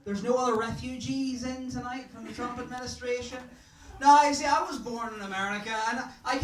There's no other refugees in tonight from the Trump administration. No, you see, I was born in America, and I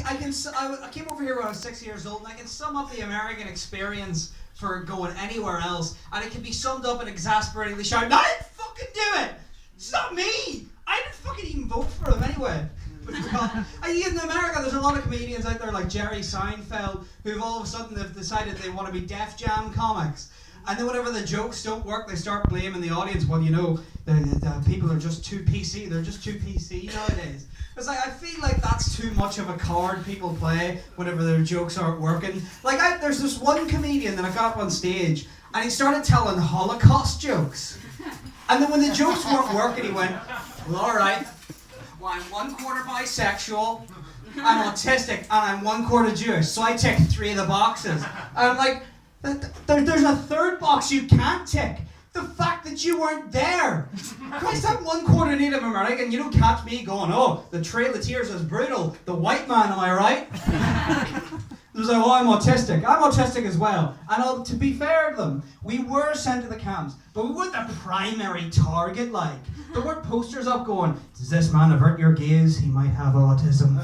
came over here when I was 6 years old, and I can sum up the American experience for going anywhere else, and it can be summed up in exasperatingly shouting, I didn't fucking do it! It's not me! I didn't fucking even vote for them anyway. In America, there's a lot of comedians out there like Jerry Seinfeld who've all of a sudden they've decided they want to be Def Jam comics. And then whenever the jokes don't work, they start blaming the audience. Well, you know, the people are just too PC. They're just too PC nowadays. It's like, I feel like that's too much of a card people play whenever their jokes aren't working. Like, there's this one comedian that I got up on stage, and he started telling Holocaust jokes. And then when the jokes weren't working, he went, well, all right, well, I'm 1/4 bisexual, I'm autistic, and I'm 1/4 Jewish, so I tick 3 of the boxes. And I'm like, there's a third box you can't tick. The fact that you weren't there. Christ, I'm 1/4 Native American. You don't catch me going, oh, the Trail of Tears is brutal. The white man, am I right? It was like, oh, I'm autistic. I'm autistic as well. And to be fair to them, we were sent to the camps, but we weren't the primary target, like. There weren't posters up going, does this man avert your gaze? He might have autism.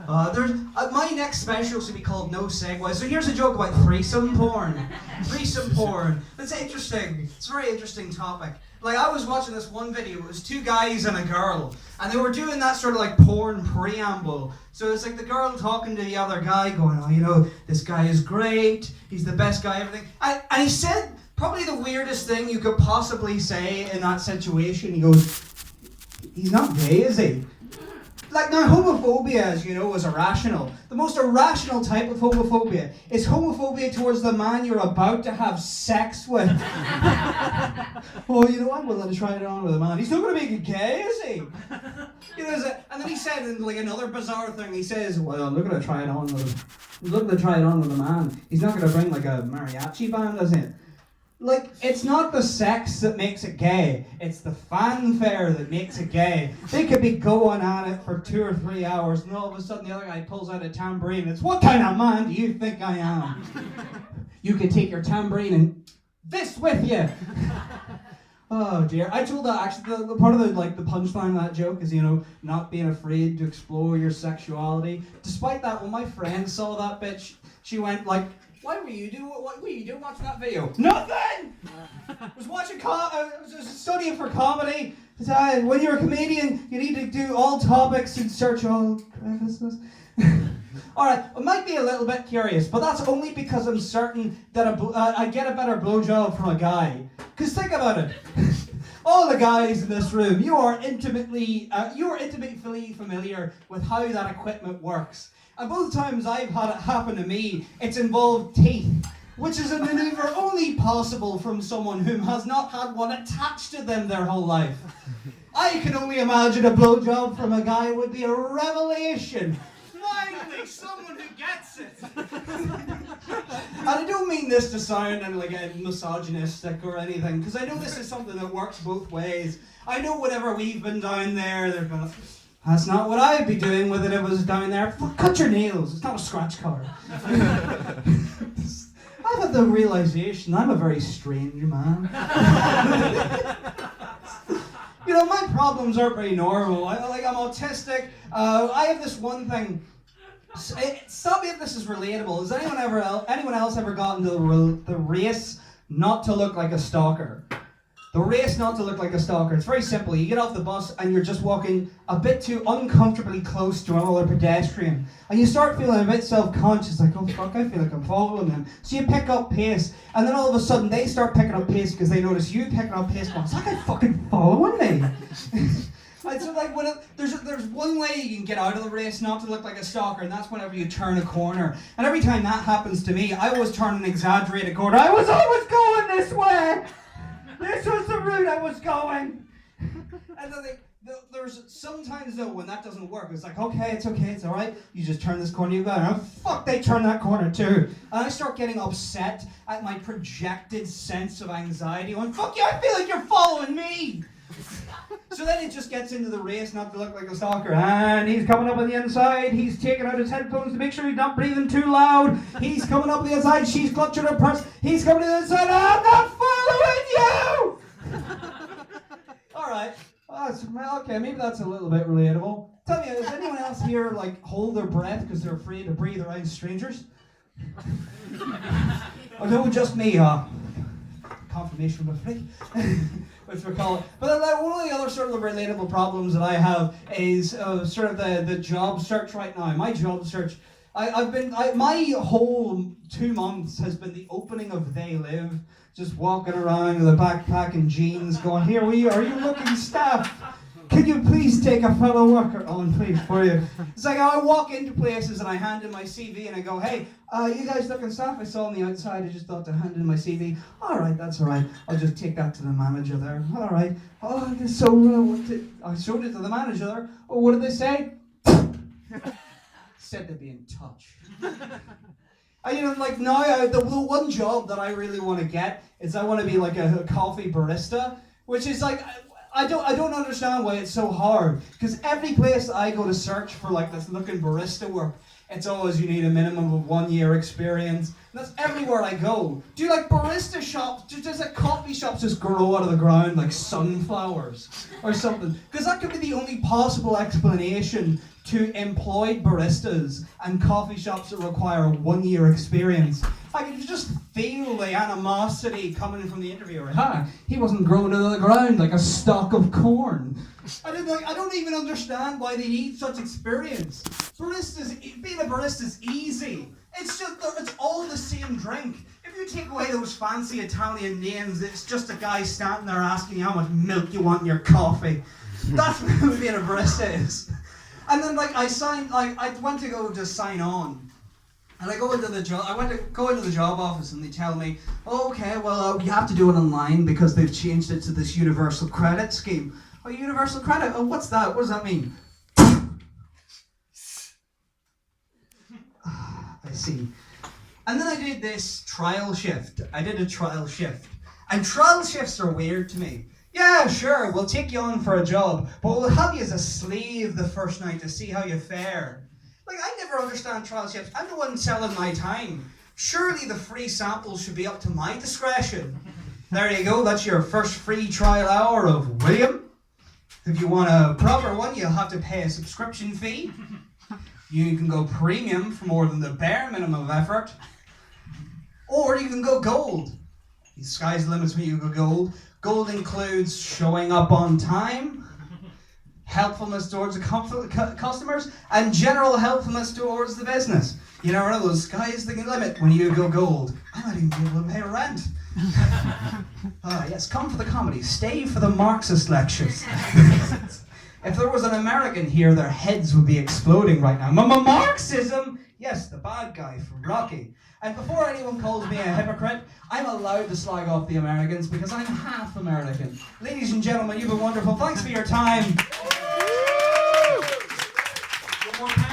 My next special should be called No Segue. So here's a joke about threesome porn. Threesome porn. It's interesting. It's a very interesting topic. Like, I was watching this one video. It was 2 guys and a girl. And they were doing that sort of like porn preamble. So it's like the girl talking to the other guy going, oh, you know, this guy is great. He's the best guy, everything. And he said probably the weirdest thing you could possibly say in that situation. He goes, he's not gay, is he? Like, now, homophobia, as you know, is irrational. The most irrational type of homophobia is homophobia towards the man you're about to have sex with. Oh, you know, I'm willing to try it on with a man. He's not going to make it gay, is he? You know, and then he said, like, another bizarre thing. He says, well, I'm looking to try it on with a man. He's not going to bring, like, a mariachi band, is he? Like, it's not the sex that makes it gay, it's the fanfare that makes it gay. They could be going at it for 2 or 3 hours, and all of a sudden the other guy pulls out a tambourine, and it's, what kind of man do you think I am? You can take your tambourine and this with you. Oh dear. I told that actually, the part of the punchline of that joke is, you know, not being afraid to explore your sexuality. Despite that, when my friend saw that bitch, she went like, what were you doing watching that video? Nothing! I was watching, I was studying for comedy. When you're a comedian, you need to do all topics and search all crevices. Alright, I might be a little bit curious, but that's only because I'm certain that I get a better blowjob from a guy. Because think about it. All the guys in this room, you are intimately familiar with how that equipment works. And both times I've had it happen to me, it's involved teeth, which is a maneuver only possible from someone who has not had one attached to them their whole life. I can only imagine a blowjob from a guy would be a revelation. Finally, someone who gets it. And I don't mean this to sound like a misogynistic or anything, because I know this is something that works both ways. I know whenever we've been down there, they're going, that's not what I'd be doing with it if it was down there. Cut your nails, it's not a scratch card. I've had the realization I'm a very strange man. You know, my problems aren't very normal. I'm autistic. I have this one thing. Stop me if this is relatable. Has anyone else ever gotten to the race not to look like a stalker? The race not to look like a stalker. It's very simple. You get off the bus and you're just walking a bit too uncomfortably close to another pedestrian. And you start feeling a bit self-conscious, like, oh fuck, I feel like I'm following them. So you pick up pace, and then all of a sudden they start picking up pace because they notice you picking up pace, going, is that guy fucking following me? And so like, there's one way you can get out of the race not to look like a stalker, and that's whenever you turn a corner. And every time that happens to me, I always turn an exaggerated corner. I was always going this way! This was the route I was going. And then there's sometimes though when that doesn't work, it's like, okay, it's all right. You just turn this corner, you go, oh fuck, they turn that corner too. And I start getting upset at my projected sense of anxiety, going, fuck you, I feel like you're following me. So then it just gets into the race not to look like a stalker. And he's coming up on the inside. He's taking out his headphones to make sure he's not breathing too loud. He's coming up on the inside. She's clutching her purse. He's coming to the inside. I'm not following you! Okay, maybe that's a little bit relatable. Tell me, does anyone else here like hold their breath because they're afraid to breathe around strangers? Oh no, just me. Confirmation of a freak, which we call it. But one of the other sort of relatable problems that I have is sort of the job search right now. My job search, my whole 2 months has been the opening of They Live, just walking around with a backpack and jeans, going, "Here we are you looking staff? Can you please take a fellow worker on, please, for you?" It's like I walk into places and I hand in my CV and I go, "Hey, you guys looking staff? I saw on the outside, I just thought to hand in my CV." "All right, that's all right. I'll just take that to the manager there." "All right." "Oh, so I showed it to the manager there." "Oh, what did they say?" "Said they'd be in touch." Like now, the one job that I really want to get is I want to be like a coffee barista, which is like, I don't understand why it's so hard, because every place that I go to search for like this looking barista work, it's always you need a minimum of 1 year experience. And that's everywhere I go. Do like barista shops, does like coffee shops just grow out of the ground like sunflowers or something? Because that could be the only possible explanation to employed baristas and coffee shops that require a 1 year experience. I can just feel the animosity coming from the interviewer. He wasn't grown out of the ground like a stalk of corn. I don't even understand why they need such experience. Being a barista is easy. It's all the same drink. If you take away those fancy Italian names, it's just a guy standing there asking you how much milk you want in your coffee. That's what being a barista is. And then I went to go to sign on. And I go into the job office and they tell me, "Oh, okay, well, you have to do it online because they've changed it to this universal credit scheme." "Oh, universal credit? Oh, what's that? What does that mean?" I see. And then I did this trial shift. I did a trial shift. And trial shifts are weird to me. Yeah, sure, we'll take you on for a job, but we'll have you as a slave the first night to see how you fare. Like, I never understand trial shifts. I'm the one selling my time. Surely the free samples should be up to my discretion. There you go, that's your first free trial hour of William. If you want a proper one, you'll have to pay a subscription fee. You can go premium for more than the bare minimum of effort. Or you can go gold. The sky's the limit when you go gold. Gold includes showing up on time, helpfulness towards the customers, and general helpfulness towards the business. You never know, the sky's the limit when you go gold. I might even be able to pay rent. Yes, come for the comedy, stay for the Marxist lectures. If there was an American here, their heads would be exploding right now. Marxism? Yes, the bad guy from Rocky. And before anyone calls me a hypocrite, I'm allowed to slag off the Americans because I'm half American. Ladies and gentlemen, you've been wonderful. Thanks for your time. One more time.